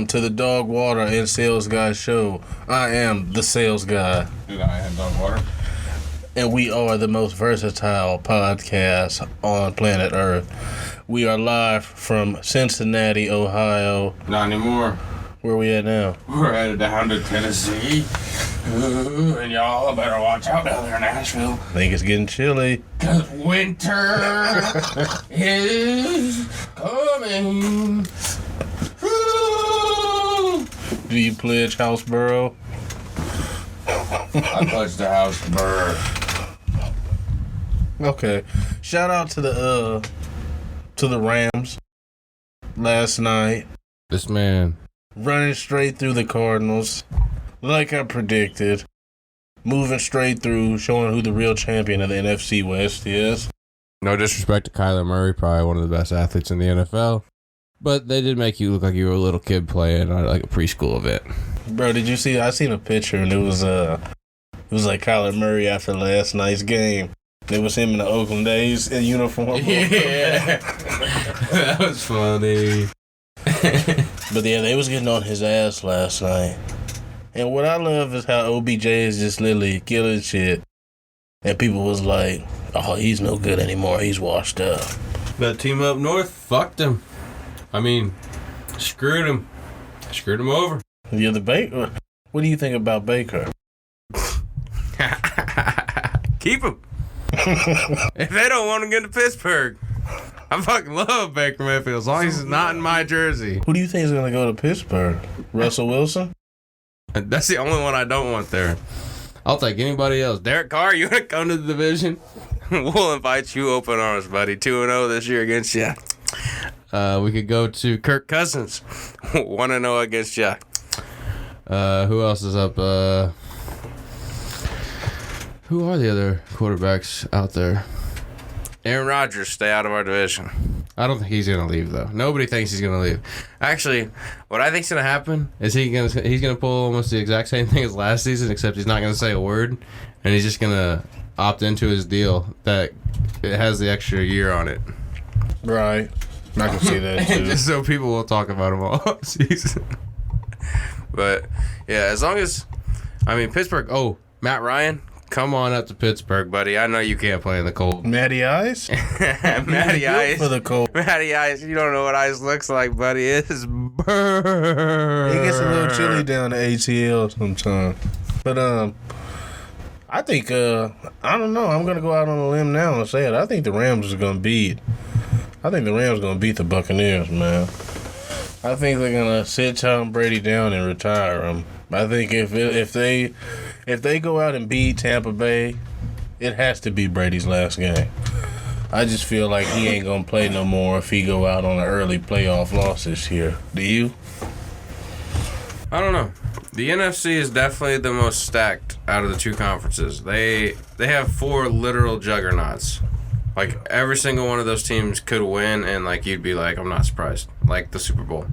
to the DogWater and SalesGuy show. I am the Sales Guy. And I am DogWater. And we are the most versatile podcast on planet Earth. We are live from Cincinnati, Ohio. Not anymore. Where we at now? We're headed down to Tennessee. And y'all better watch out down there in Nashville. I think it's getting chilly. 'Cause winter is coming. Do you pledge Houseboro? I pledged the house to burn. Okay. Shout out to the Rams last night. This man. Running straight through the Cardinals. Like I predicted. Moving straight through, showing who the real champion of the NFC West is. No disrespect to Kyler Murray, probably one of the best athletes in the NFL. But they did make you look like you were a little kid playing like a preschool event. Bro, did you see? I seen a picture and it was like Kyler Murray after last night's game. It was him in the Oakland A's in uniform. Yeah. That was funny. But yeah, they was getting on his ass last night. And what I love is how OBJ is just literally killing shit. And people was like, oh, he's no good anymore. He's washed up. That team up north fucked him. I mean, screwed him. Screwed him over. Yeah, the Baker. What do you think about Baker? Keep him. If they don't want to get to Pittsburgh, I fucking love Baker Mayfield as long as he's not in my jersey. Who do you think is going to go to Pittsburgh? Russell Wilson? That's the only one I don't want there. I'll take anybody else. Derek Carr, you want to come to the division? We'll invite you open arms, buddy. 2-0 this year against you. We could go to Kirk Cousins. 1-0 against you. Who else is up? Who are the other quarterbacks out there? Aaron Rodgers, stay out of our division. I don't think he's going to leave, though. Nobody thinks he's going to leave. Actually, what I think's going to happen is he's going to pull almost the exact same thing as last season, except he's not going to say a word, and he's just going to opt into his deal that it has the extra year on it. Right. I can see that, too. Just so people will talk about him all season. But, yeah, as long as... I mean, Pittsburgh... Oh, Matt Ryan... Come on up to Pittsburgh, buddy. I know you can't play in the cold. Matty Ice? Matty Ice. For the cold. Matty Ice. You don't know what ice looks like, buddy. It's burn. It gets a little chilly down the ATL sometimes. But, I think, I don't know. I'm going to go out on a limb now and say it. I think the Rams is going to beat the Buccaneers, man. I think they're going to sit Tom Brady down and retire him. I think if they go out and beat Tampa Bay, it has to be Brady's last game. I just feel like he ain't gonna play no more if he go out on an early playoff loss this year. Do you? I don't know. The NFC is definitely the most stacked out of the two conferences. They have 4 literal juggernauts. Like every single one of those teams could win, and like you'd be like, I'm not surprised. Like the Super Bowl,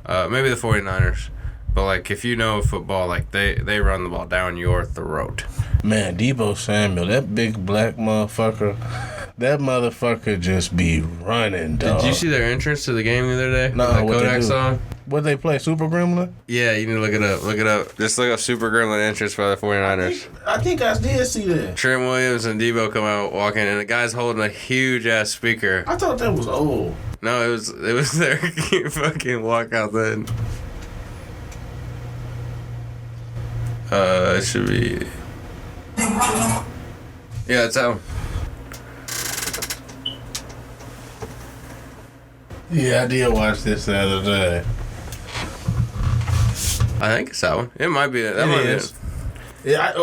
maybe the 49ers. But, like, if you know football, like, they run the ball down your throat. Man, Deebo Samuel, that big black motherfucker, that motherfucker just be running, dog. Did you see their entrance to the game the other day? No, that what Kodak they do? song? What they play, Super Gremlin? Yeah, you need to look it up. Look it up. Just look up Super Gremlin entrance by the 49ers. I think I did see that. Trent Williams and Deebo come out walking, and the guy's holding a huge-ass speaker. I thought that was old. No, it was their fucking walkout then. It should be... Yeah, it's out. Yeah, I did watch this the other day. I think it's that one. It might be that. It might is. Be it. Yeah,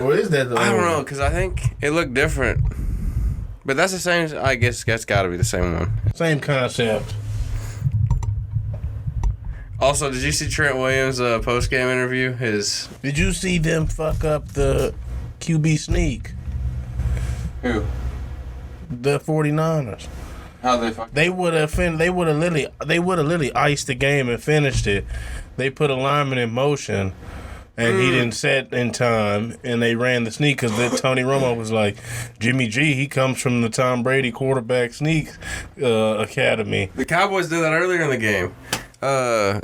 what is that? I don't know, because I think it looked different. But that's the same... I guess that's got to be the same one. Same concept. Also, did you see Trent Williams' post-game interview? Did you see them fuck up the QB sneak? Who? The 49ers. How they fuck? They would have literally iced the game and finished it. They put a lineman in motion, and he didn't set in time, and they ran the sneak because Tony Romo was like, Jimmy G, he comes from the Tom Brady quarterback sneak academy. The Cowboys did that earlier in the game.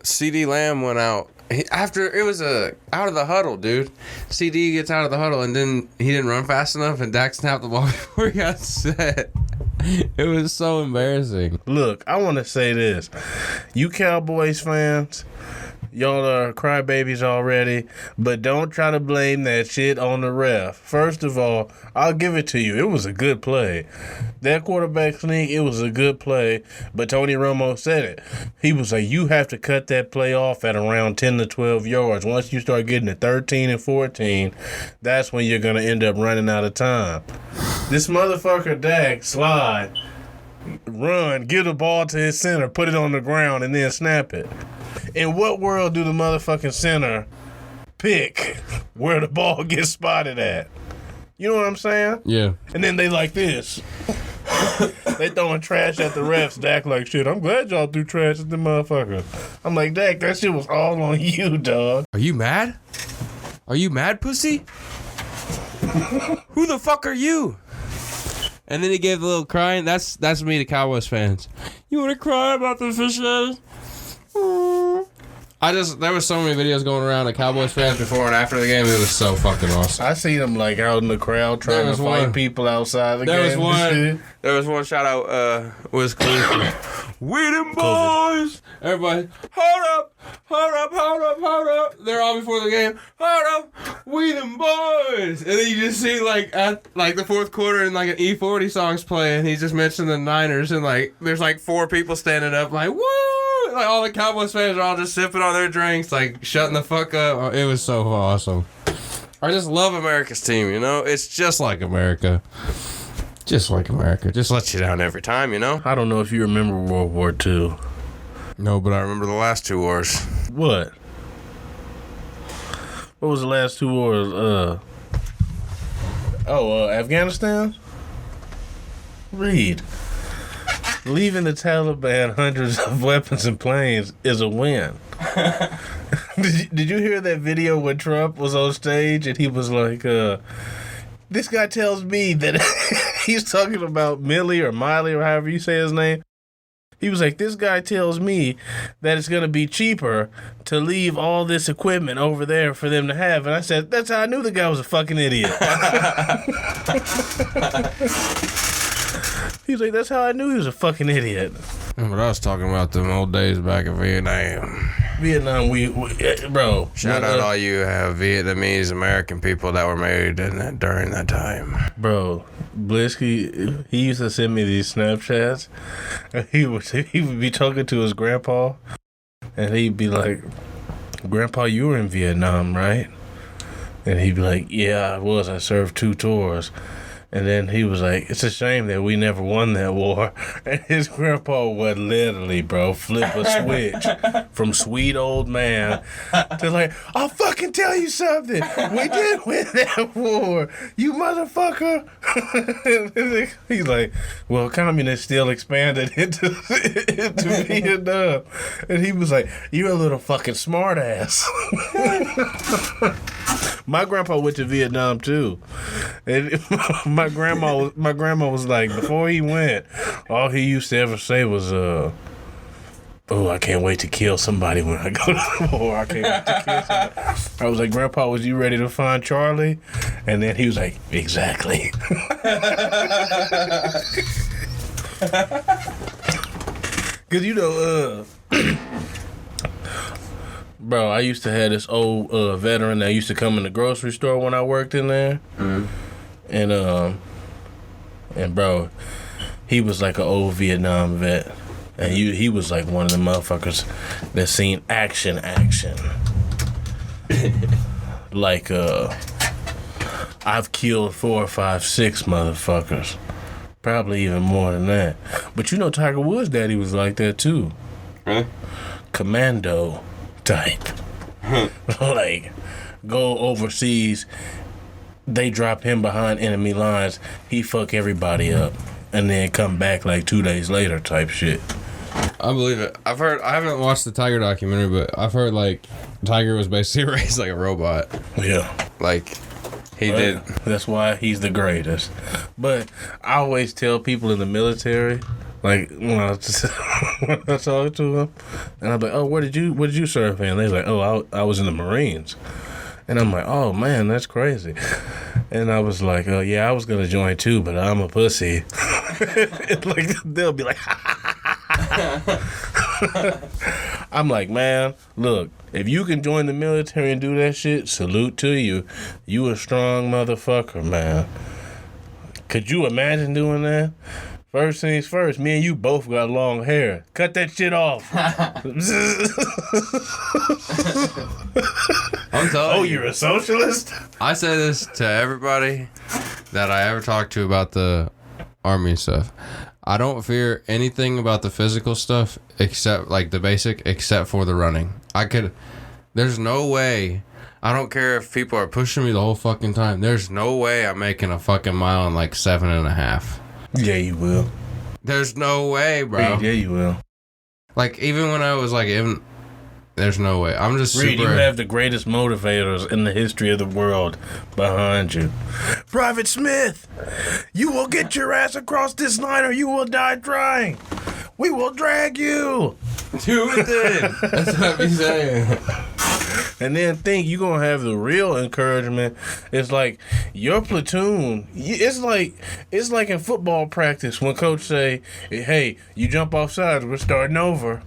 CD Lamb went out. After it was out of the huddle, dude. CD gets out of the huddle, and then he didn't run fast enough, and Dak snapped the ball before he got set. It was so embarrassing. Look, I want to say this. You Cowboys fans, y'all are crybabies already, but don't try to blame that shit on the ref. First of all, I'll give it to you. It was a good play. That quarterback sneak, it was a good play, but Tony Romo said it. He was like, you have to cut that play off at around 10 to 12 yards. Once you start getting to 13 and 14, that's when you're going to end up running out of time. This motherfucker Dak slide, run, give the ball to his center, put it on the ground, and then snap it. In what world do the motherfucking center pick where the ball gets spotted at? You know what I'm saying? Yeah. And then they like this. They throwing trash at the refs. Dak like, shit, I'm glad y'all threw trash at the motherfucker. I'm like, Dak, that shit was all on you, dog. Are you mad? Are you mad, pussy? Who the fuck are you? And then he gave a little crying. That's me to Cowboys fans. You want to cry about the fishes? There was so many videos going around of Cowboys fans before and after the game. It was so fucking awesome. I seen them like out in the crowd trying to fight people outside the game. There was one shout out was Cleveland. We them boys. Everybody, hold up. They're all before the game. Hold up, we them boys. And then you just see like at like the fourth quarter and like an E40 song's playing. He just mentioned the Niners and like there's like 4 people standing up like woo. Like all the Cowboys fans are all just sipping on their drinks, like shutting the fuck up. It was so awesome. I just love America's team. You know, it's just like America. Just like America. Just lets you down every time, you know? I don't know if you remember World War II. No, but I remember the last 2 wars. What? What was the last 2 wars? Afghanistan? Read. Leaving the Taliban hundreds of weapons and planes is a win. Did you hear that video when Trump was on stage and he was like, this guy tells me that he's talking about Millie or Miley or however you say his name. He was like, this guy tells me that it's going to be cheaper to leave all this equipment over there for them to have. And I said, that's how I knew the guy was a fucking idiot. He was like, that's how I knew he was a fucking idiot. But I was talking about them old days back in Vietnam. Vietnam, bro. Shout out all you Vietnamese American people that were married during that time. Bro, Blisky, he used to send me these Snapchats. He would be talking to his grandpa, and he'd be like, Grandpa, you were in Vietnam, right? And he'd be like, yeah, I was. I served 2 tours. And then he was like, it's a shame that we never won that war. And his grandpa would literally, bro, flip a switch from sweet old man to like, I'll fucking tell you something. We did win that war, you motherfucker. He's like, well, communists still expanded into Vietnam. And he was like, you're a little fucking smart ass. My grandpa went to Vietnam too. And my grandma was like, before he went, all he used to ever say was, oh, I can't wait to kill somebody when I go to the war. I can't wait to kill somebody. I was like, Grandpa, was you ready to find Charlie? And then he was like, exactly. Because, you know, bro, I used to have this old veteran that used to come in the grocery store when I worked in there. Mm-hmm. And bro, he was like an old Vietnam vet. And he was like one of the motherfuckers that seen action. Like, I've killed 4 or 5, 6 motherfuckers. Probably even more than that. But you know Tiger Woods' daddy was like that too. Really? Commando type. Like, go overseas, they drop him behind enemy lines, he fuck everybody up, and then come back like 2 days later type shit. I believe it. I haven't watched the Tiger documentary, but I've heard like Tiger was basically raised like a robot. Yeah. Like, he did. That's why he's the greatest. But I always tell people in the military, Like when I talked to him, and I'm like, "Oh, what did you serve in?" They're like, "Oh, I was in the Marines," and I'm like, "Oh man, that's crazy." And I was like, "Oh yeah, I was gonna join too, but I'm a pussy." Like they'll be like, I'm like, man, look, if you can join the military and do that shit, salute to you. You a strong motherfucker, man. Could you imagine doing that? First things first, me and you both got long hair. Cut that shit off. I'm telling you. Oh, you're a socialist? I say this to everybody that I ever talk to about the Army stuff. I don't fear anything about the physical stuff except, like, the basic, except for the running. There's no way. I don't care if people are pushing me the whole fucking time. There's no way I'm making a fucking mile in, like, 7.5. Yeah, you will. There's no way, bro. Yeah, you will. Like, even when I was, like, there's no way. I'm just Reed, super... you have the greatest motivators in the history of the world behind you. Private Smith, you will get your ass across this line or you will die trying. We will drag you. Do it then. That's what I'm saying. And then think you're going to have the real encouragement. It's like your platoon, it's like in football practice when coach say, hey, you jump off sides, we're starting over.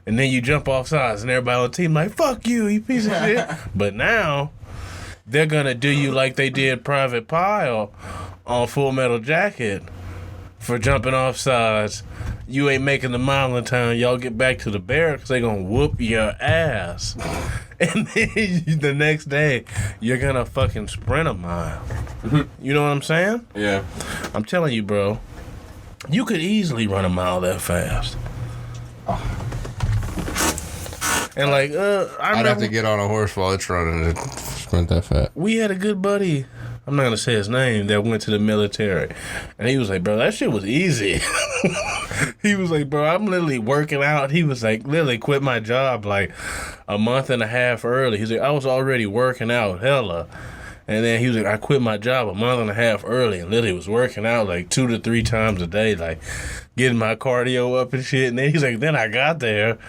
And then you jump off sides and everybody on the team like, fuck you, you piece of shit. But now they're going to do you like they did Private Pile on Full Metal Jacket for jumping off sides. You ain't making the mile in time. Y'all get back to the barracks, they going to whoop your ass. And then the next day, you're going to fucking sprint a mile. You know what I'm saying? Yeah. I'm telling you, bro. You could easily run a mile that fast. And like, I'd have to get on a horse while it's running to sprint that fast. We had a good buddy, I'm not going to say his name, that went to the military. And he was like, bro, that shit was easy. He was like, bro, I'm literally working out. He was like, literally quit my job like a month and a half early. He's like, I was already working out hella. And then he was like, I quit my job a month and a half early and literally was working out like 2 to 3 times a day, like getting my cardio up and shit. And then he's like, then I got there.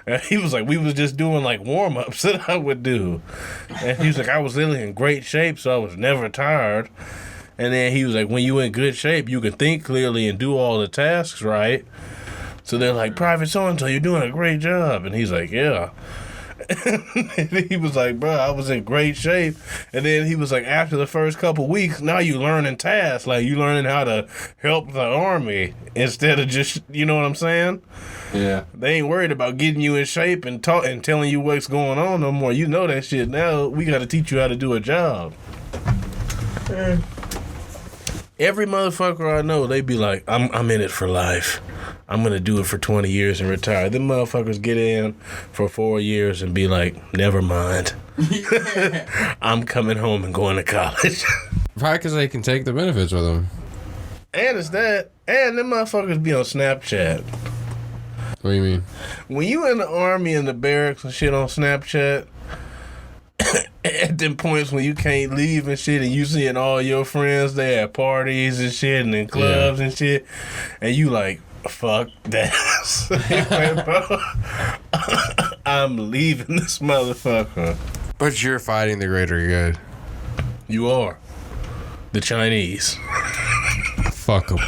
And he was like, we was just doing like warm-ups that I would do. And he was like, I was literally in great shape, so I was never tired. And then he was like, when you in good shape, you can think clearly and do all the tasks right. So they're like, Private so-and-so, you're doing a great job. And he's like, yeah. And he was like, bro, I was in great shape. And then he was like, after the first couple weeks, now you learning tasks. Like, you learning how to help the Army instead of just, you know what I'm saying? Yeah. They ain't worried about getting you in shape and telling you what's going on no more. You know that shit. Now we got to teach you how to do a job. Every motherfucker I know, they be like, I'm in it for life. I'm going to do it for 20 years and retire. Them motherfuckers get in for 4 years and be like, never mind. I'm coming home and going to college. Probably because they can take the benefits with them. And it's that. And them motherfuckers be on Snapchat. What do you mean? When you in the Army and the barracks and shit on Snapchat, at them points when you can't leave and shit, and you seeing all your friends there at parties and shit and in clubs and shit, and you like, fuck that. I'm leaving this motherfucker. But you're fighting the greater good. You are. The Chinese. Fuck them.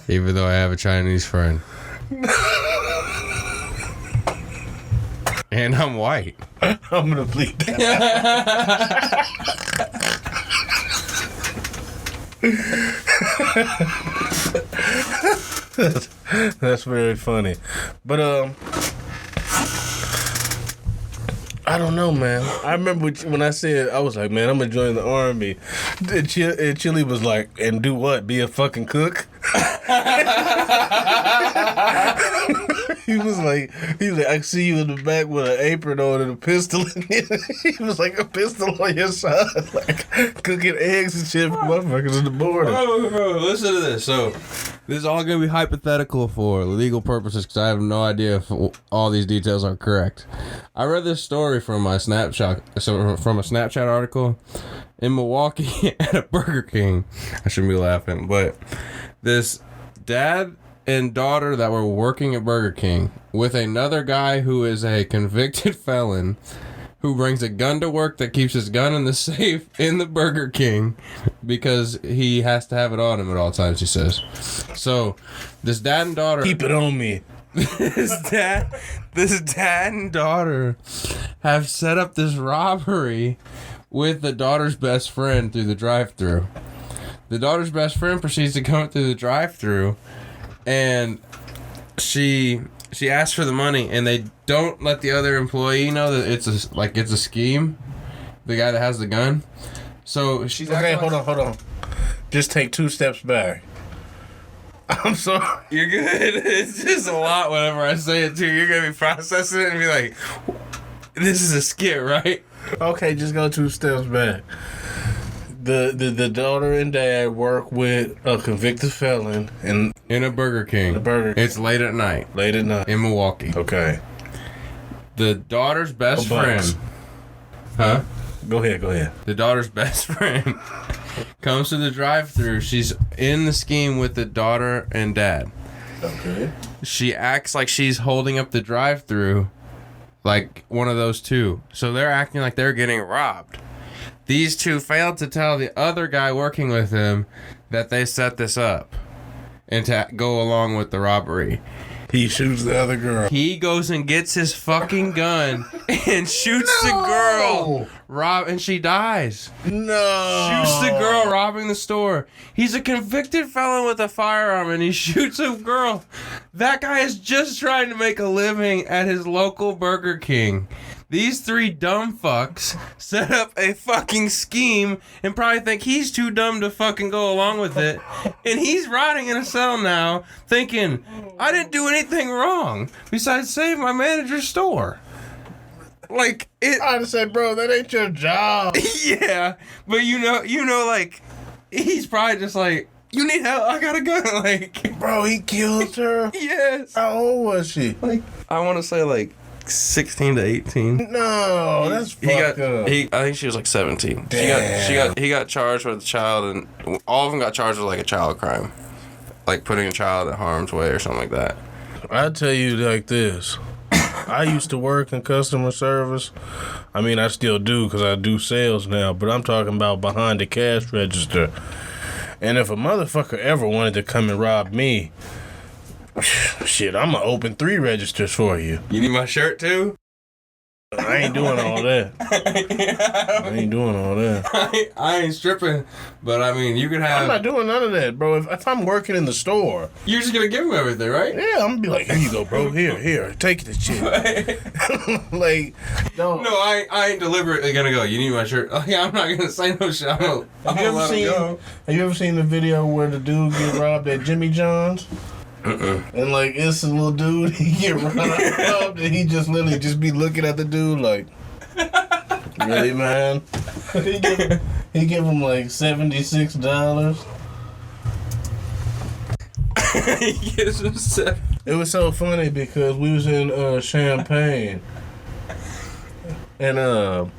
Even though I have a Chinese friend. And I'm white. I'm gonna bleep that. That's very funny. But I don't know, man. I remember when I said, I was like, man, I'm gonna join the Army. And Chili was like, and do what? Be a fucking cook? He was like, I see you in the back with an apron on and a pistol in it. He was like a pistol on your side, like cooking eggs and shit for motherfuckers in the morning. Bro, listen to this. So, this is all gonna be hypothetical for legal purposes because I have no idea if all these details are correct. I read this story from my from a Snapchat article in Milwaukee at a Burger King. I shouldn't be laughing, but this dad and daughter that were working at Burger King with another guy who is a convicted felon who brings a gun to work that keeps his gun in the safe in the Burger King because he has to have it on him at all times, he says. So, this dad and daughter... Keep it on me. This dad and daughter have set up this robbery with the daughter's best friend through the drive-thru. The daughter's best friend proceeds to come through the drive-thru, and she asks for the money, and they don't let the other employee know that it's a scheme. The guy that has the gun. So she's okay. Hold on. Just take 2 steps back. I'm sorry. You're good. It's just a lot whenever I say it too. You're gonna be processing it and be like, "This is a skit, right?" Okay, just go 2 steps back. The daughter and dad work with a convicted felon in a Burger King. It's late at night. In Milwaukee. Okay. The daughter's best friend. Huh? Go ahead. The daughter's best friend comes to the drive-thru. She's in the scheme with the daughter and dad. Okay. She acts like she's holding up the drive-thru, like one of those two. So they're acting like they're getting robbed. These two failed to tell the other guy working with him that they set this up and to go along with the robbery. He shoots the other girl. He goes and gets his fucking gun and shoots the girl. And she dies. No. Shoots the girl robbing the store. He's a convicted felon with a firearm and he shoots a girl. That guy is just trying to make a living at his local Burger King. These 3 dumb fucks set up a fucking scheme and probably think he's too dumb to fucking go along with it. And he's rotting in a cell now thinking, I didn't do anything wrong besides save my manager's store. Like, it... I'd say, bro, that ain't your job. Yeah, but you know, like, he's probably just like, you need help? I got a gun. Like, bro, he killed her? Yes. How old was she? Like, I want to say, like, 16 to 18. No, that's fucked up. I think she was like 17. Damn. He got charged with a child, and all of them got charged with like a child crime, like putting a child in harm's way or something like that. I tell you like this. I used to work in customer service. I mean, I still do because I do sales now, but I'm talking about behind the cash register. And if a motherfucker ever wanted to come and rob me, shit, I'm gonna open 3 registers for you. You need my shirt too? I ain't doing all that. I ain't stripping, but I mean, you could have... I'm not doing none of that, bro. If I'm working in the store... You're just gonna give him everything, right? Yeah, I'm gonna be like, here you go, bro. Here, take this shit. Like, don't... No, I ain't deliberately gonna go, you need my shirt. Oh, yeah, I'm not gonna say no shit. I'm gonna let him go. Have you ever seen the video where the dude get robbed at Jimmy John's? And like it's a little dude, he get robbed and he just literally just be looking at the dude like, really, man? he give him like $76. He gives him $7. It was so funny because we was in Champaign, and I'll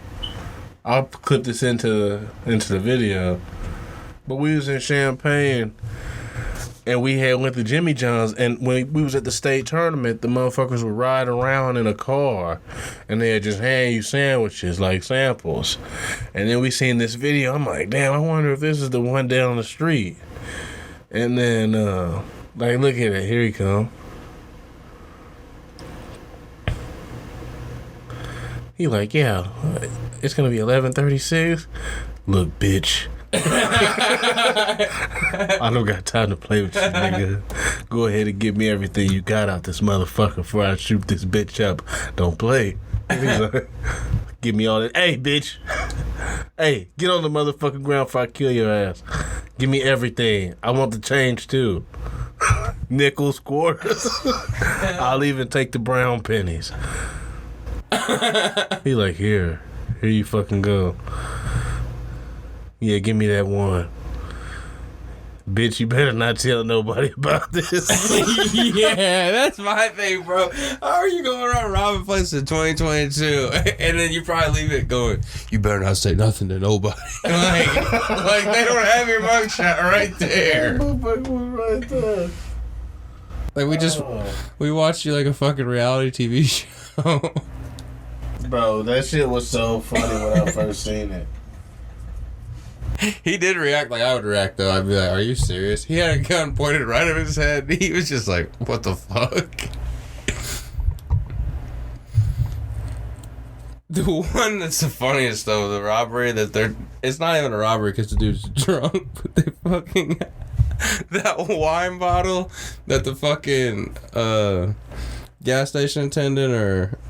clip this into the video, but we was in Champaign. And we had went to Jimmy John's, and when we was at the state tournament, the motherfuckers would ride around in a car, and they'd just hand you sandwiches, like samples. And then we seen this video, I'm like, damn, I wonder if this is the one down the street. And then, like, look at it, here he come. He like, yeah, it's gonna be 11:36. Look, bitch. I don't got time to play with you, nigga. Go ahead and give me everything you got out this motherfucker before I shoot this bitch up. Don't play. Give me all that. Hey, bitch. Hey, get on the motherfucking ground before I kill your ass. Give me everything. I want the change too. nickels, quarters. I'll even take the brown pennies. He like, here you fucking go. Yeah, give me that one. Bitch, you better not tell nobody about this. Yeah, that's my thing, bro. How are you going around robbing places in 2022? And then you probably leave it going, you better not say nothing to nobody. like they don't have your mugshot right there. Right there. Like we watched you like a fucking reality TV show. Bro, that shit was so funny when I first seen it. He did react like I would react, though. I'd be like, are you serious? He had a gun pointed right at his head. He was just like, what the fuck? The one that's the funniest, though, the robbery that it's not even a robbery because the dude's drunk, but they fucking, that wine bottle that the fucking gas station attendant or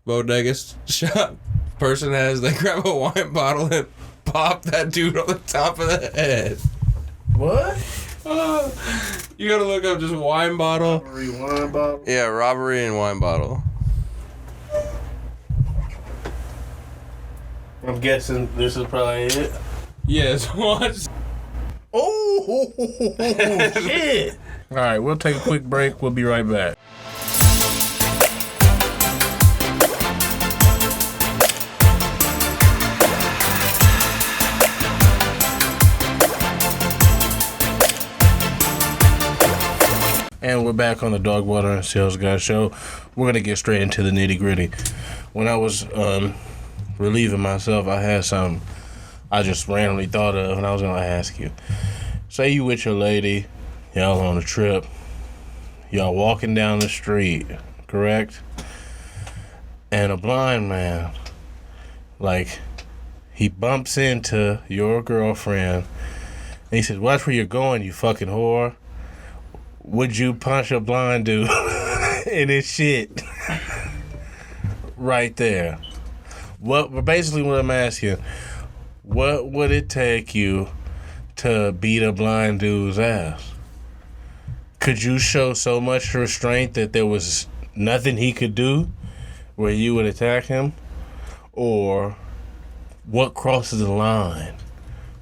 bodega shop person has, they grab a wine bottle and pop that dude on the top of the head. What? You gotta look up just wine bottle. Robbery wine bottle? Yeah, robbery and wine bottle. I'm guessing this is probably it. Yes, watch. Oh, shit. All right, we'll take a quick break. We'll be right back. And we're back on the DogWater and SalesGuy show. We're going to get straight into the nitty gritty. When I was relieving myself, I had something I just randomly thought of, and I was going to ask you. Say you with your lady, y'all on a trip, y'all walking down the street, correct? And a blind man, like, he bumps into your girlfriend, and he says, watch where you're going, you fucking whore. Would you punch a blind dude in his shit? Right there. Basically what I'm asking, what would it take you to beat a blind dude's ass? Could you show so much restraint that there was nothing he could do where you would attack him? Or what crosses the line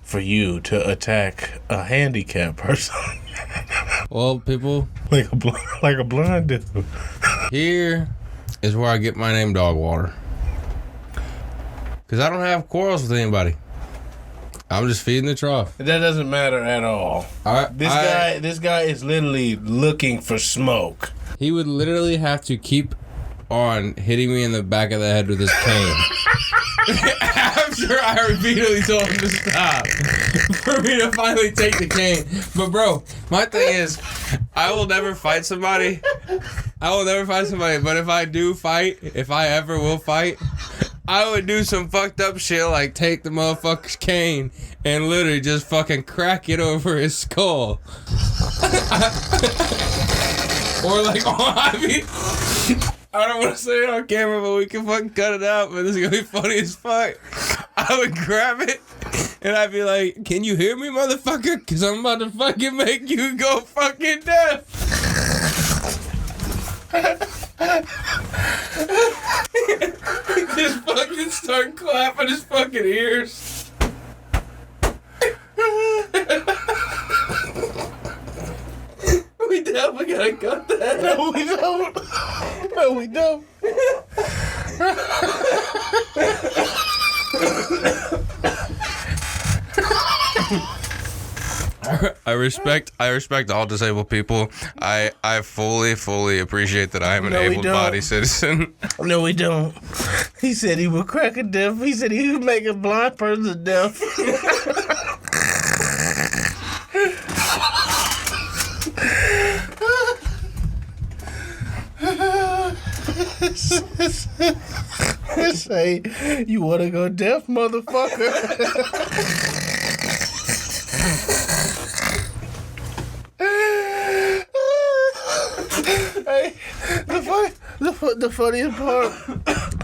for you to attack a handicapped person? Well, people, like a blind dude. Here is where I get my name, DogWater. Because I don't have quarrels with anybody. I'm just feeding the trough. That doesn't matter at all. This guy is literally looking for smoke. He would literally have to keep on hitting me in the back of the head with his cane. After I repeatedly told him to stop. For me to finally take the cane. But bro, my thing is, I will never fight somebody. But if I do fight, if I ever will fight, I would do some fucked up shit like take the motherfucker's cane and literally just fucking crack it over his skull. Or like, I don't want to say it on camera, but we can fucking cut it out, but this is going to be funny as fuck. I would grab it, and I'd be like, can you hear me, motherfucker? Because I'm about to fucking make you go fucking deaf. Just fucking start clapping his fucking ears. We definitely gotta cut that. No, we don't. No, we don't. I respect all disabled people. I fully appreciate that I am an able-bodied citizen. No, we don't. He said he would crack a deaf. He said he would make a blind person deaf. Say, you want to go deaf, motherfucker? Hey, the funniest part.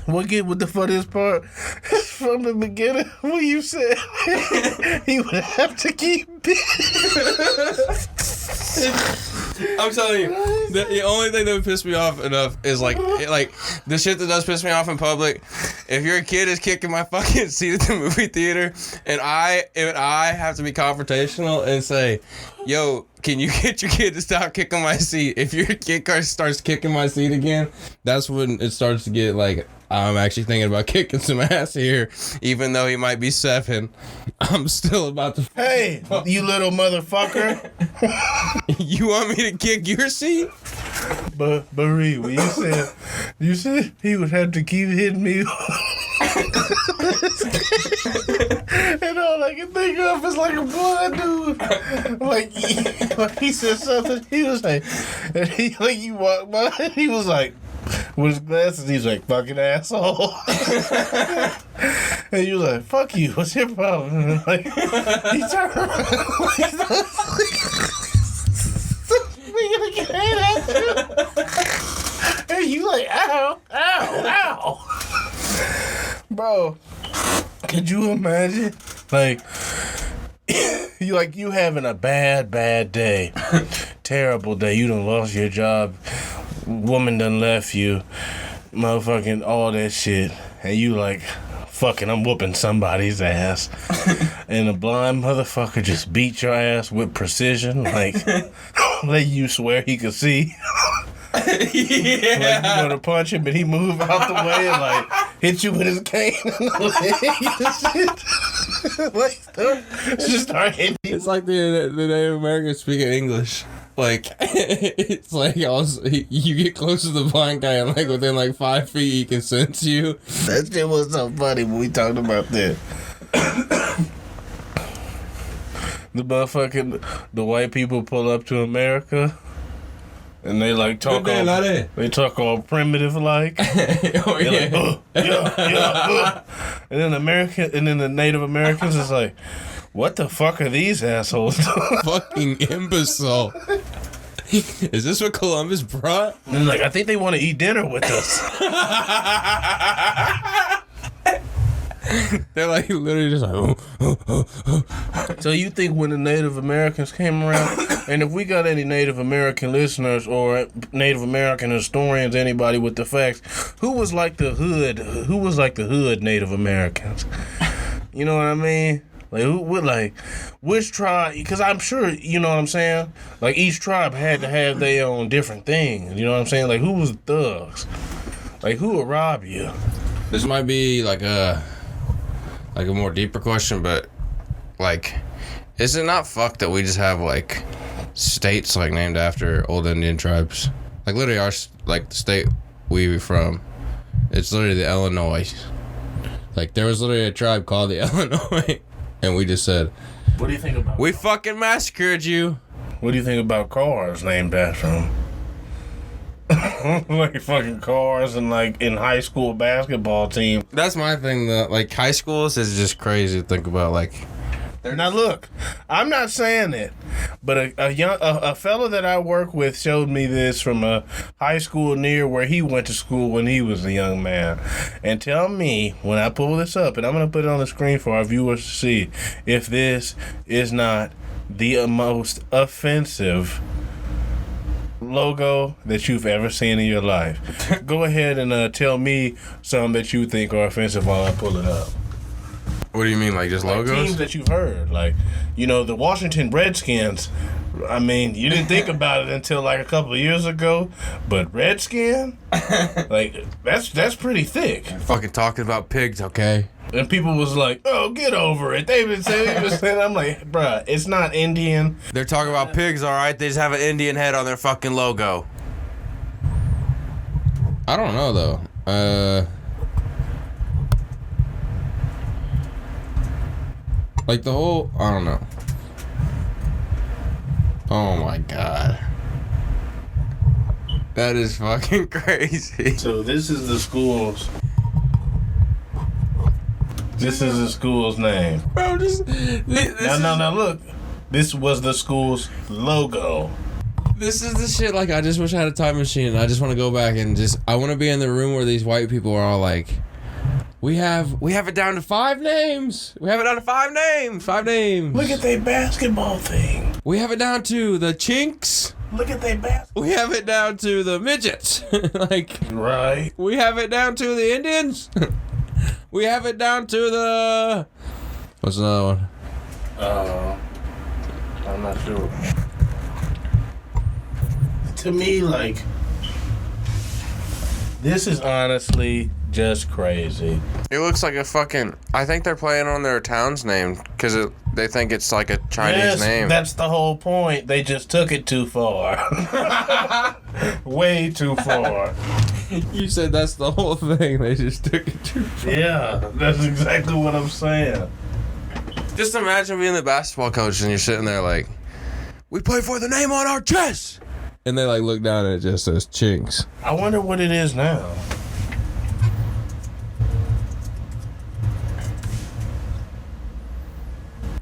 What get with the funniest part from the beginning when you said he would have to keep I'm telling you, the only thing that would piss me off enough is like the shit that does piss me off in public. If your kid is kicking my fucking seat at the movie theater, and I have to be confrontational and say, "Yo, can you get your kid to stop kicking my seat?" If your kid starts kicking my seat again, that's when it starts to get like, I'm actually thinking about kicking some ass here, even though he might be 7. I'm still about to. Hey, you little motherfucker! You want me to kick your seat? But Marie, when you said he would have to keep hitting me, and all I can think of is like a blind dude. Like he said something. He was like, and he like you walked by, and he was like, with his glasses, he's like, fucking asshole. And you was like, fuck you, what's your problem? And like, he turned around. And you like, ow, ow, ow. Bro, could you imagine? Like, you having a bad day. Terrible day. You done lost your job. Woman done left you. Motherfucking all that shit. And you like, fucking, I'm whooping somebody's ass. And a blind motherfucker just beat your ass with precision. Like, let you swear he could see. Yeah. Like, you go to punch him, but he move out the way and like hit you with his cane in the leg. Like, just start hitting you. It's like the Native Americans speaking English. Like, it's like you get close to the blind guy and like within like 5 feet he can sense you. That shit was so funny when we talked about that. The white people pull up to America and they like talk all primitive like. Oh yeah. Like, and then the Native Americans is like, what the fuck are these assholes doing? Fucking imbecile. Is this what Columbus brought? And they're like, I think they want to eat dinner with us. They're like literally just like. So you think when the Native Americans came around, and if we got any Native American listeners or Native American historians, anybody with the facts, who was like the hood? Who was like the hood Native Americans? You know what I mean? Like, who would, like, which tribe, because I'm sure, you know what I'm saying? Like, each tribe had to have their own different things, you know what I'm saying? Like, who was the thugs? Like, who would rob you? This might be, like a more deeper question, but, like, is it not fucked that we just have, like, states, like, named after old Indian tribes? Like, literally, our, like, the state we from, it's literally the Illinois. Like, there was literally a tribe called the Illinois. And we just said, What do you think about we fucking massacred you. What do you think about cars named after them? Like fucking cars and like in high school basketball team. That's my thing though. Like high schools is just crazy to think about. Like, now look, I'm not saying it, but a fella that I work with showed me this from a high school near where he went to school when he was a young man. And tell me, when I pull this up, and I'm going to put it on the screen for our viewers to see, if this is not the most offensive logo that you've ever seen in your life. Go ahead and tell me some that you think are offensive while I pull it up. what do you mean, like just Like logos? teams that you've heard, like, you know, the Washington Redskins. I mean, you didn't think about it until like a couple of years ago, but Redskin, like that's pretty thick. Fucking talking about pigs, okay? And people was like, "Oh, get over it." They've been saying, I'm like, bruh, it's not Indian. They're talking about pigs, all right? They just have an Indian head on their fucking logo. I don't know though. Like the whole, I don't know. Oh my god. That is fucking crazy. So this is the school's. This is the school's name. Bro, this Now, look. This was the school's logo. This is the shit, like, I just wish I had a time machine. I just want to go back and I want to be in the room where these white people are all like, we have it down to 5 names. We have it down to 5 names. 5 names. Look at that basketball thing. We have it down to the Chinks, Look at that basketball. We have it down to the midgets. Like, Right. we have it down to the Indians. We have it down to the... What's another one? I'm not sure. To me, like, this is honestly just crazy. It looks like a fucking... I think they're playing on their town's name because they think it's like a Chinese name. That's the whole point. They just took it too far. Way too far. You said that's the whole thing. They just took it too far. Yeah, that's exactly what I'm saying. Just imagine being the basketball coach and you're sitting there like, we play for the name on our chest. And they like look down and it just says Chinks. I wonder what it is now.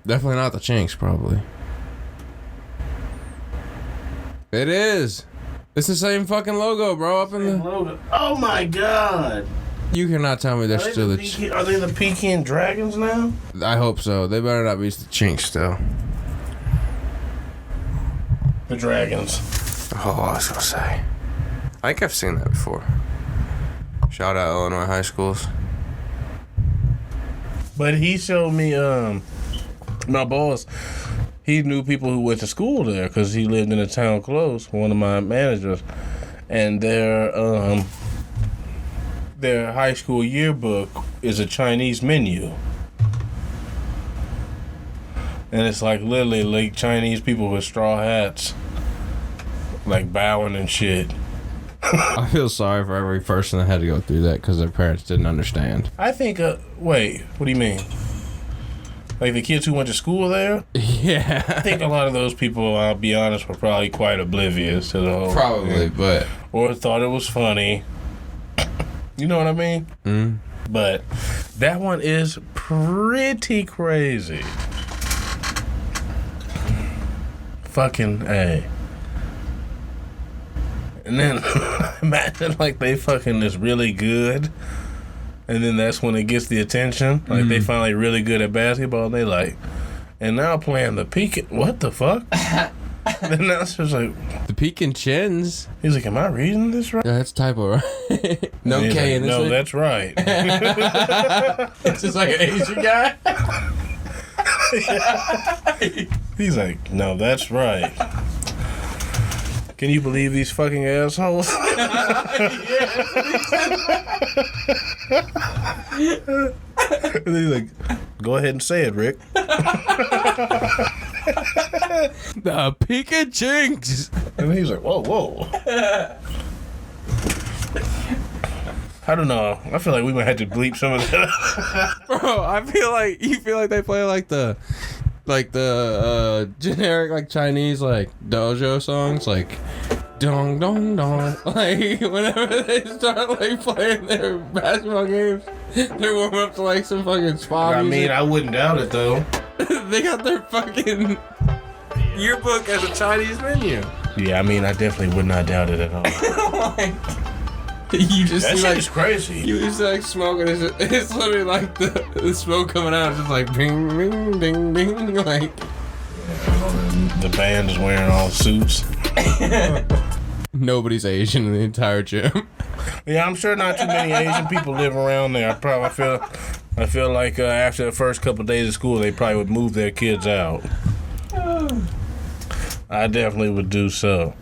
Definitely not the Chinks, probably. It is. It's the same fucking logo, bro. Up in the. Oh my god! You cannot tell me they're still the. Are they the Peking Dragons now? I hope so. They better not be the Chinks still. The Dragons. Oh, I was gonna say. I think I've seen that before. Shout out Illinois high schools. But he showed me, my boss, he knew people who went to school there because he lived in a town close, one of my managers. And their high school yearbook is a Chinese menu. And it's like literally like Chinese people with straw hats, like bowing and shit. I feel sorry for every person that had to go through that because their parents didn't understand. I think, wait, what do you mean? Like the kids who went to school there? Yeah. I think a lot of those people, I'll be honest, were probably quite oblivious to the whole Probably, thing. but... Or thought it was funny. You know what I mean? Mm. But that one is pretty crazy. Fucking A. And then imagine like they fucking is really good. And then that's when it gets the attention. Like they finally really good at basketball. And they like, and now playing the Pekin. What the fuck? Then that's just like The Pekin Chins. he's like, am I reading this right? Yeah, that's typo, right? No And he's K like, in this no, one. that's right. It's just like an Asian guy. He's like, no, that's right. Can you believe these fucking assholes? And then he's like, go ahead and say it, Rick. The Pekin Chinks. And he's like, whoa. I don't know. I feel like we might have to bleep some of that. Bro, I feel like you feel like they play like the generic like Chinese like dojo songs like dong dong dong, like whenever they start like playing their basketball games, they warm up to like some fucking spa I music. mean, I wouldn't doubt it though. They got their fucking yearbook as a Chinese menu. Yeah, I mean, I definitely would not doubt it at all. Like, you just That see, shit like is crazy. you just like smoking. It's literally like the smoke coming out. It's just like bing bing ding ding like. The band is wearing all suits. Nobody's Asian in the entire gym. Yeah, I'm sure not too many Asian people live around there. I feel like after the first couple of days of school, they probably would move their kids out. I definitely would do so.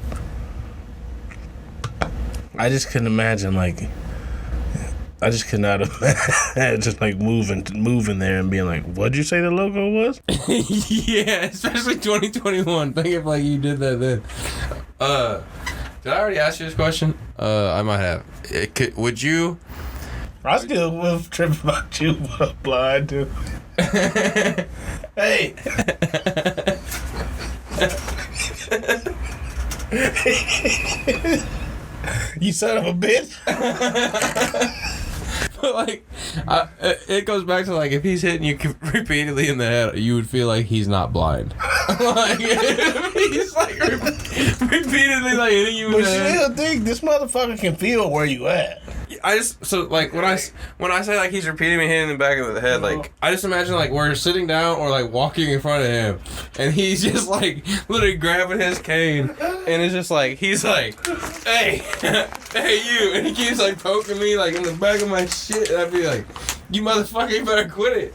I just couldn't imagine, like, I just could not imagine just like moving there and being like, what'd you say the logo was? Yeah, especially 2021. Think if like you did that then. Did I already ask you this question? I might have. Would you? I still will trip about you blind to. Hey. You son of a bitch. But like, it goes back to like if he's hitting you repeatedly in the head, you would feel like he's not blind. Like, he's like repeatedly like hitting you. But still think this motherfucker can feel where you at. I just so like when I say like he's repeating me hitting the back of the head, like I just imagine like we're sitting down or like walking in front of him, and he's just like literally grabbing his cane, and it's just like he's like, hey, hey you, and he keeps like poking me like in the back of my shit, and I'd be like, you motherfucker, you better quit it.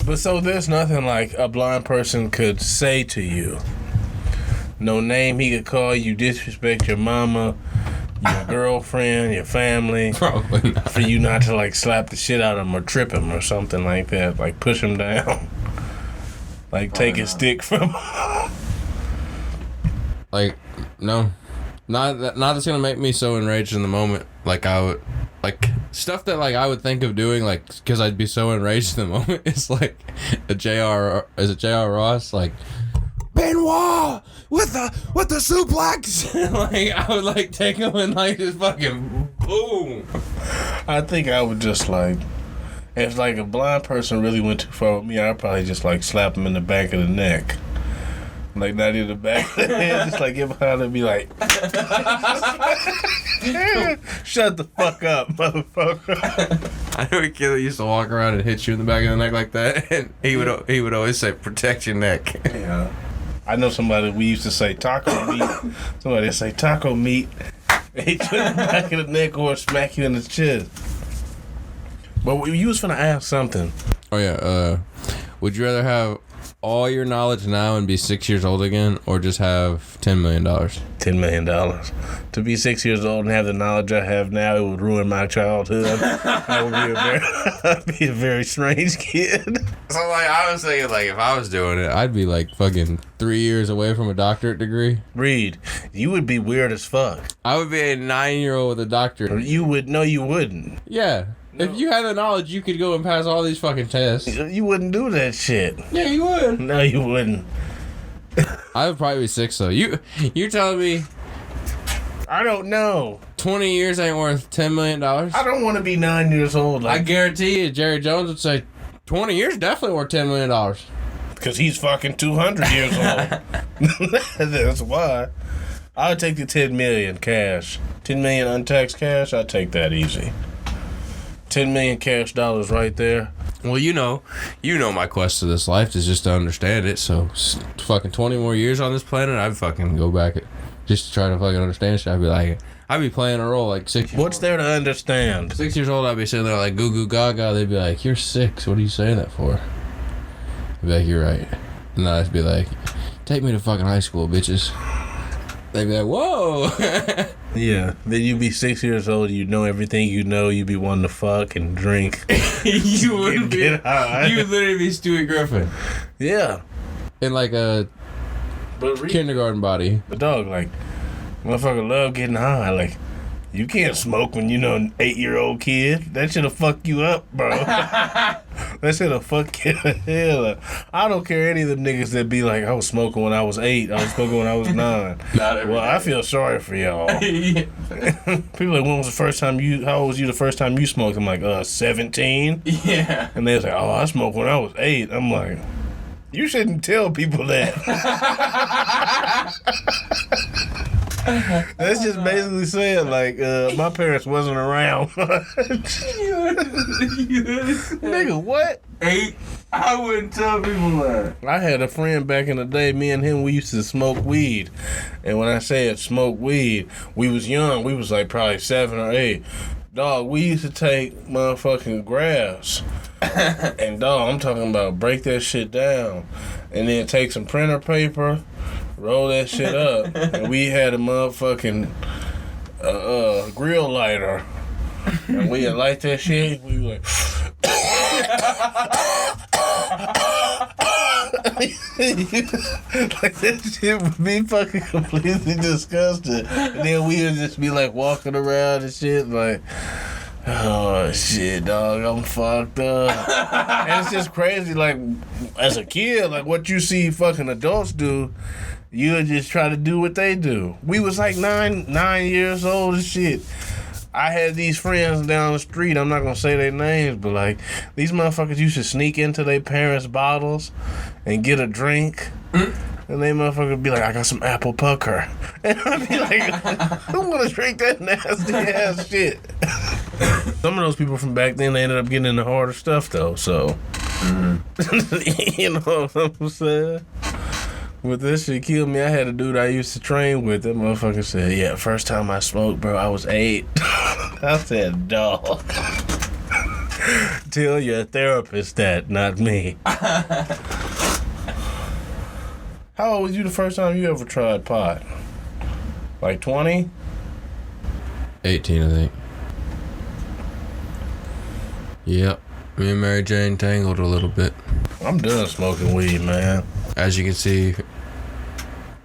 But so there's nothing like a blind person could say to you. No name he could call you, disrespect your mama, your girlfriend, your family. Probably not. For you not to like slap the shit out of him or trip him or something like that. Like push him down. Like take his stick from him. Like, no. Not that's gonna make me so enraged in the moment. Like I would, like stuff that like I would think of doing, like because I'd be so enraged in the moment. It's like J.R. Ross, like Benoit with the suplex. Like I would like take him and like just fucking boom. I think I would just like, if like a blind person really went too far with me, I'd probably just like slap him in the back of the neck. Like not in the back of the head, just like get behind and be like, shut the fuck up, motherfucker. I know a kid that used to walk around and hit you in the back of the neck like that, and he would always say, protect your neck. Yeah. I know somebody, we used to say taco meat. Somebody would say taco meat, hit you in the back of the neck or smack you in the chest. But you was finna ask something. Oh yeah, would you rather have all your knowledge now and be 6 years old again, or just have $10 million? $10 million. To be 6 years old and have the knowledge I have now, it would ruin my childhood. I would be a very strange kid. So like I was thinking, like if I was doing it, I'd be like fucking 3 years away from a doctorate degree. Reed, you would be weird as fuck. I would be a 9-year-old with a doctorate. You would. No, you wouldn't. Yeah. No. If you had the knowledge, you could go and pass all these fucking tests. You wouldn't do that shit. Yeah, you would. No, you wouldn't. I would probably be 6 though. You're telling me I don't know. 20 years ain't worth $10 million? I don't want to be 9 years old. I guarantee you, Jerry Jones would say 20 years definitely worth $10 million. Because he's fucking 200 years old. That's why. I would take the 10 million cash. 10 million untaxed cash, I'd take that easy. 10 million cash dollars right there. Well, you know my quest to this life is just to understand it. So, fucking 20 more years on this planet, I'd fucking go back just to try to fucking understand shit. I'd be playing a role like 6 years What's there to understand? 6 years old, I'd be sitting there like goo goo gaga. They'd be like, you're 6. What are you saying that for? I'd be like, you're right. And I'd be like, take me to fucking high school, bitches. They'd be like, whoa. Yeah. Then you'd be 6 years old. You know everything you know. You'd be wanting to fuck and drink. You would get high. You would literally be Stewie Griffin. Yeah. In like a kindergarten body. But dog, like, motherfucker love getting high. Like, you can't smoke when you know an 8-year-old kid. That shit'll fuck you up, bro. That shit'll fuck you hell up. I don't care any of them niggas that be like, I was smoking when I was 8. I was smoking when I was 9. Well, I feel sorry for y'all. Yeah. People like, when was the first time how old was you the first time you smoked? I'm like, 17. Yeah. And they was like, oh, I smoked when I was 8. I'm like, you shouldn't tell people that. That's just basically saying, like, my parents wasn't around. Nigga, what? 8? I wouldn't tell people that. I had a friend back in the day, me and him, we used to smoke weed. And when I said smoke weed, we was young. We was like probably 7 or 8. Dog, we used to take motherfucking grass. And dog, I'm talking about break that shit down. And then take some printer paper, roll that shit up, and we had a motherfucking grill lighter, and we'd light that shit. We were like, like that shit would be fucking completely disgusting. And then we would just be like walking around and shit, like, oh shit, dog, I'm fucked up. And it's just crazy, like, as a kid, like what you see fucking adults do, you would just try to do what they do. We was like nine years old and shit. I had these friends down the street. I'm not gonna say their names, but like these motherfuckers used to sneak into their parents' bottles and get a drink. And they motherfuckers be like, I got some apple pucker. And I'd be like, I don't want to drink that nasty ass shit. Some of those people from back then, they ended up getting into harder stuff though, so. You know what I'm saying? But this shit killed me. I had a dude I used to train with. That motherfucker said, yeah, first time I smoked, bro, I was 8. I said, dog. Tell your therapist that, not me. How old was you the first time you ever tried pot? Like 20? 18, I think. Yep. Me and Mary Jane tangled a little bit. I'm done smoking weed, man. As you can see,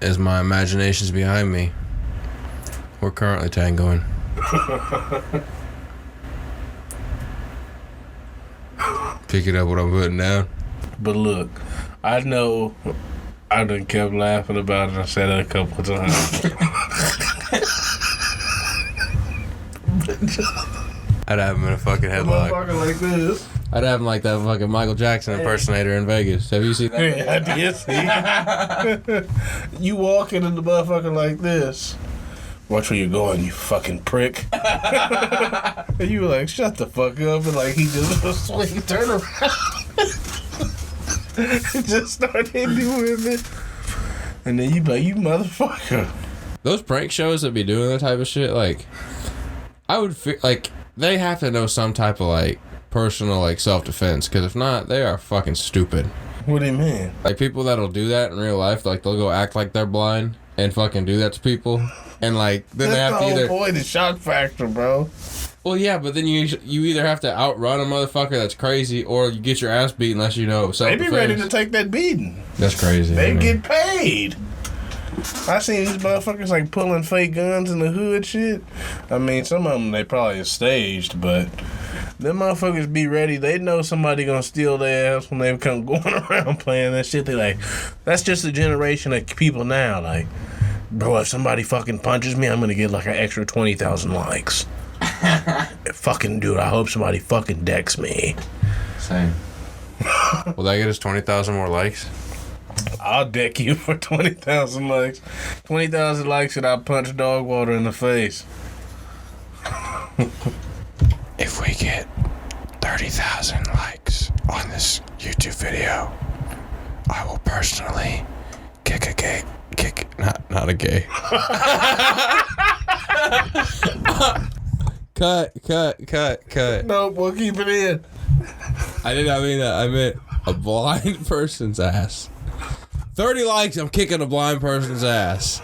as my imagination's behind me, we're currently tangoing. Picking up what I'm putting down. But look, I know I done kept laughing about it. I said it a couple times. I'd have him in a fucking headlock. Motherfucker like this. I'd have him like that fucking Michael Jackson impersonator in Vegas. Have you seen that? Yeah, I did see. You walking in the motherfucker like this. Watch where you're going, you fucking prick. And you were like, shut the fuck up. And like, he just swing, turn around. Just start hitting you with it. And then you be like, you motherfucker. Those prank shows that be doing that type of shit, like, I would feel like they have to know some type of like personal like self-defense, because if not, they are fucking stupid. What do you mean? Like people that'll do that in real life, like they'll go act like they're blind and fucking do that to people, and like then they have to either. That's the whole point, the shock factor, bro. Well, yeah, but then you either have to outrun a motherfucker that's crazy, or you get your ass beat unless you know self-defense. They be ready to take that beating. That's crazy. They get paid. I seen these motherfuckers like pulling fake guns in the hood shit. I mean, some of them they probably are staged, but them motherfuckers be ready. They know somebody gonna steal their ass when they come going around playing that shit. They like, that's just a generation of people now. Like, bro, if somebody fucking punches me, I'm gonna get like an extra 20,000 likes. Fucking dude, I hope somebody fucking decks me. Same. Will that get us 20,000 more likes? I'll deck you for 20,000 likes. 20,000 likes and I'll punch DogWater in the face. If we get 30,000 likes on this YouTube video, I will personally kick a gay. Not a gay. Cut. Nope, we'll keep it in. I did not mean that. I meant a blind person's ass. 30 likes, I'm kicking a blind person's ass.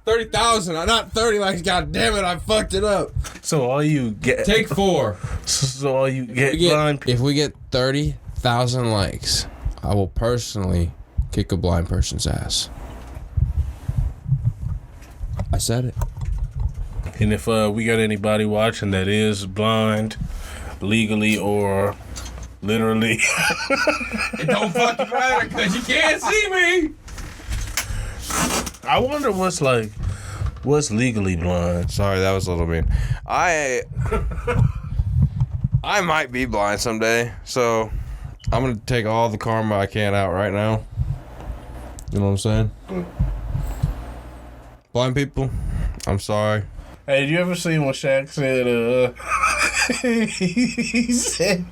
30,000, not 30 likes. God damn it, I fucked it up. So all you get. Take 4. So all you get blind people. If we get 30,000 likes, I will personally kick a blind person's ass. I said it. And if we got anybody watching that is blind, legally or literally. It don't fucking matter because you can't see me. I wonder what's legally blind. Sorry, that was a little mean. I might be blind someday, so I'm gonna take all the karma I can out right now. You know what I'm saying? Blind people, I'm sorry. Hey, did you ever see when Shaq said, he said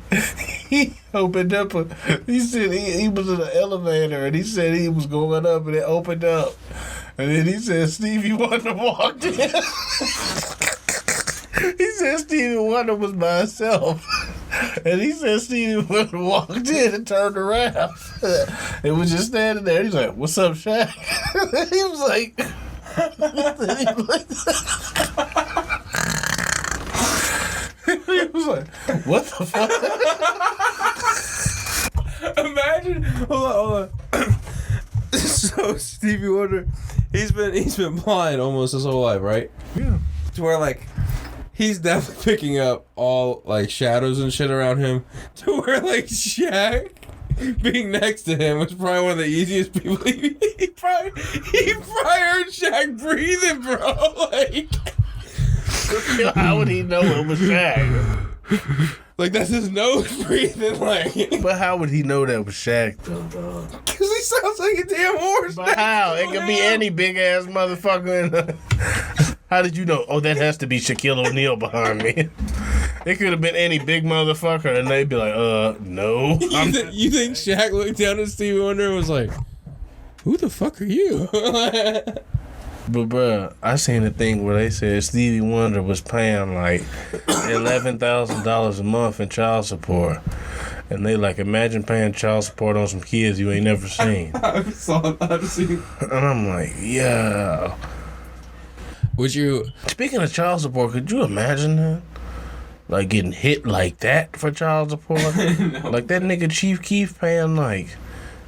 he opened up he said he was in an elevator and he said he was going up and it opened up. And then he said Stevie Wonder walked in. He said Stevie Wonder was by himself. And he said Stevie Wonder walked in and turned around. And was just standing there. He's like, what's up, Shaq? He was like... He was like, what the fuck? Imagine, hold on. So Stevie Wonder, he's been blind almost his whole life, right? Yeah. To where like he's definitely picking up all like shadows and shit around him. To where like Shaq being next to him was probably one of the easiest people. He probably heard Shaq breathing, bro. Like How would he know it was Shaq? Like, that's his nose breathing, like. But how would he know that was Shaq, though, dog? Because he sounds like a damn horse. But how? It could be any big-ass motherfucker in the... How did you know? Oh, that has to be Shaquille O'Neal behind me. It could have been any big motherfucker, and they'd be like, no. You think Shaq looked down at Stevie Wonder and was like, who the fuck are you? But, bruh, I seen a thing where they said Stevie Wonder was paying, like, $11,000 a month in child support. And they like, imagine paying child support on some kids you ain't never seen. I've seen. And I'm like, yeah. Would you... Speaking of child support, could you imagine that? Like, getting hit like that for child support? No. Like, that nigga Chief Keef paying, like,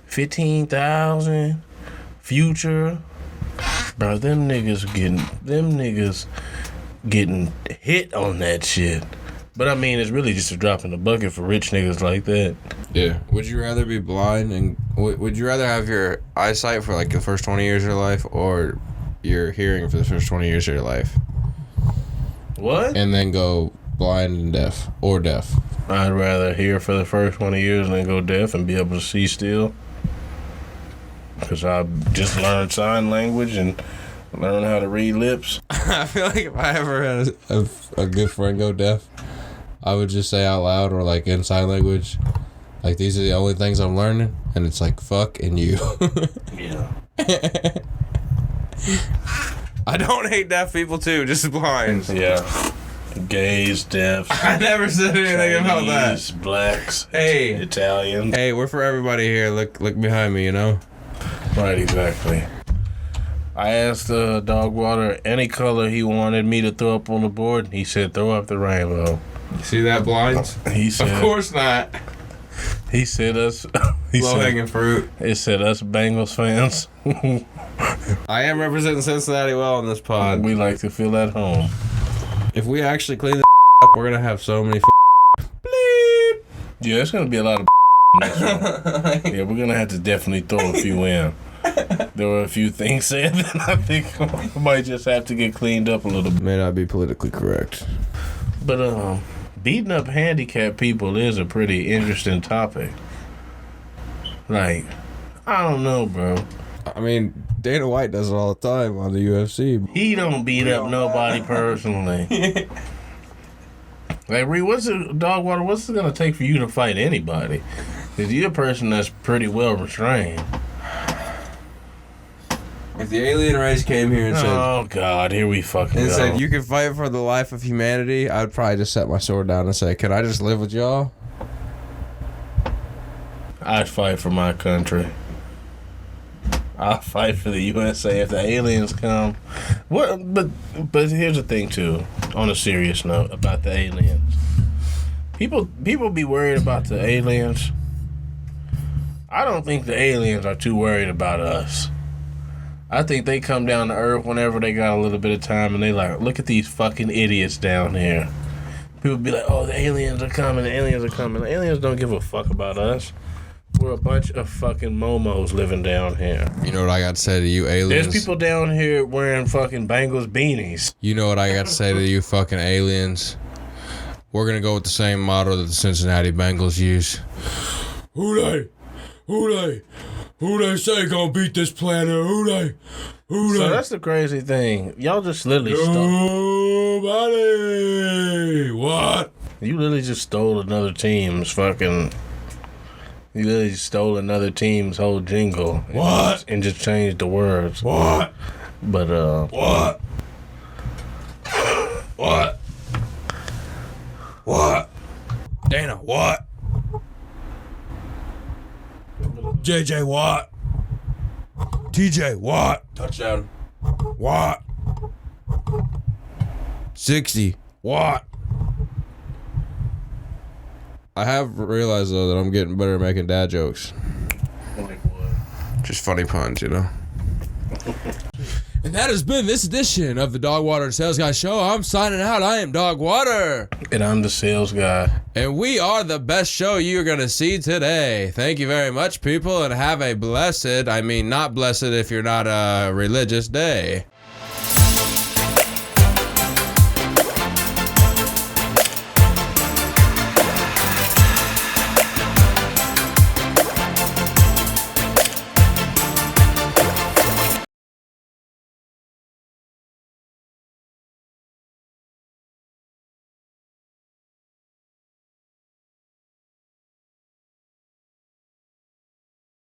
$15,000. Future. Bro, them niggas getting hit on that shit. But I mean, it's really just a drop in the bucket for rich niggas like that. Yeah. Would you rather be blind and would you rather have your eyesight for like the first 20 years of your life or your hearing for the first 20 years of your life? What? And then go blind and deaf or deaf. I'd rather hear for the first 20 years and then go deaf and be able to see still. Because I just learned sign language and learned how to read lips. I feel like if I ever had a good friend go deaf, I would just say out loud or like in sign language, like, these are the only things I'm learning, and it's like, fuck and you. Yeah. I don't hate deaf people too, just blind. Yeah. Gays, deaf. I never said anything about that. Chinese, blacks, Hey. Italians. Hey, we're for everybody here. Look behind me, you know? Right, exactly. I asked DogWater any color he wanted me to throw up on the board. He said, throw up the rainbow. You see that, blinds? He said, Of course not. He said us. Low-hanging fruit. It said us Bengals fans. I am representing Cincinnati well on this pod. We like to feel at home. If we actually clean the up, we're gonna have so many bleep. Yeah, it's gonna be a lot of next one. Yeah, we're gonna have to definitely throw a few in. There were a few things said that I think we might just have to get cleaned up a little bit. May not be politically correct. But beating up handicapped people is a pretty interesting topic. Like, I don't know, bro. I mean, Dana White does it all the time on the UFC. He don't beat up nobody personally. Like, Ree, what's it gonna take for you to fight anybody? Because you're a person that's pretty well restrained. If the alien race came here and said, "Oh God, here we fucking go," said you can fight for the life of humanity, I'd probably just set my sword down and say, "Can I just live with y'all?" I'd fight for my country. I'll fight for the USA if the aliens come. What? But here's the thing too. On a serious note about the aliens, people be worried about the aliens. I don't think the aliens are too worried about us. I think they come down to Earth whenever they got a little bit of time, and they like, look at these fucking idiots down here. People be like, oh, the aliens are coming, the aliens are coming. The aliens don't give a fuck about us. We're a bunch of fucking momos living down here. You know what I got to say to you aliens? There's people down here wearing fucking Bengals beanies. You know what I got to say to you fucking aliens? We're going to go with the same motto that the Cincinnati Bengals use. Who they say gonna beat this planet? Who they? So that's the crazy thing. Y'all just literally stole. Nobody. What? You literally just stole another team's fucking. You literally just stole another team's whole jingle. What? And just changed the words. What? But What? What? What? Dana, what? JJ Watt. TJ Watt. Touchdown. Watt. 60. Watt. I have realized, though, that I'm getting better at making dad jokes. like what? Just funny puns, you know? And that has been this edition of the DogWater and SalesGuy Show. I'm signing out. I am DogWater. And I'm the sales guy. And we are the best show you're going to see today. Thank you very much, people, and have a blessed, not blessed if you're not a religious day.